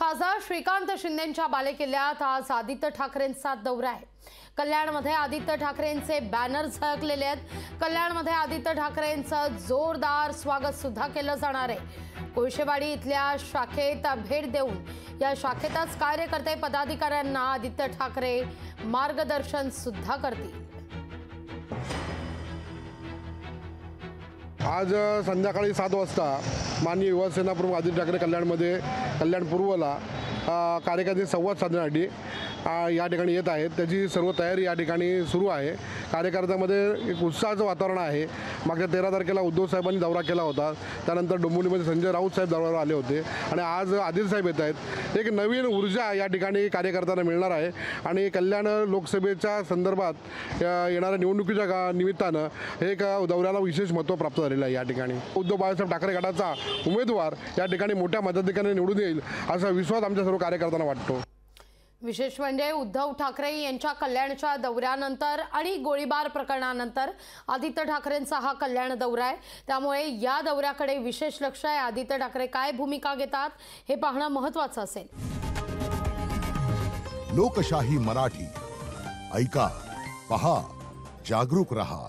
खासदार श्रीकांत शिंदेंच्या बालेकिल्ल्यात आज आदित्य ठाकरेंचा दौरा आहे। कल्याणमध्ये आदित्य ठाकरेंचे बॅनर झळकलेले आहेत। कल्याणमध्ये आदित्य ठाकरेंचं जोरदार स्वागत सुद्धा केलं जाणार आहे। कोळशेवाडी इथल्या शाखेत भेट देऊन या शाखेतच कार्यकर्ते पदाधिकाऱ्यांना आदित्य ठाकरे मार्गदर्शन सुद्धा करतील। आज संध्याकाळी 7 वाजता माननीय युवासेना प्रमुख आदित्य ठाकरे कल्याण पूर्वला कार्यकर्ते संवाद साधण्यासाठी या ठिकाणी येत आहेत। त्याची सर्व तयारी या ठिकाणी सुरू आहे। कार्यकर्त्यांमध्ये एक उत्साहाचं वातावरण आहे। मागच्या 13 तारखेला उद्धव साहेबांनी दौरा केला होता, त्यानंतर डोंबिवलीमध्ये संजय राऊत साहेब दौऱ्यावर आले होते आणि आज आदित्य साहेब येत आहेत। एक नवीन ऊर्जा या ठिकाणी कार्यकर्त्यांना मिळणार आहे आणि कल्याण लोकसभेच्या संदर्भात येणाऱ्या निवडणुकीच्या निमित्तानं हे दौऱ्याला विशेष महत्त्व प्राप्त झालेलं आहे। या ठिकाणी उद्धव बाळासाहेब ठाकरे गटाचा उमेदवार या ठिकाणी मोठ्या मताधिक्याने निवडून येईल असा विश्वास आमच्या सर्व कार्यकर्त्यांना वाटतो। विशेष म्हणजे उद्धव ठाकरे यांच्या कल्याणच्या दौऱ्यानंतर आणि गोळीबार प्रकरणानंतर आदित्य ठाकरेंचा हा कल्याण दौरा आहे। त्यामुळे या दौऱ्याकडे विशेष लक्ष आहे। आदित्य ठाकरे काय भूमिका घेतात हे पाहणं महत्त्वाचं असेल। लोकशाही मराठी ऐका, पहा, जागरूक रहा।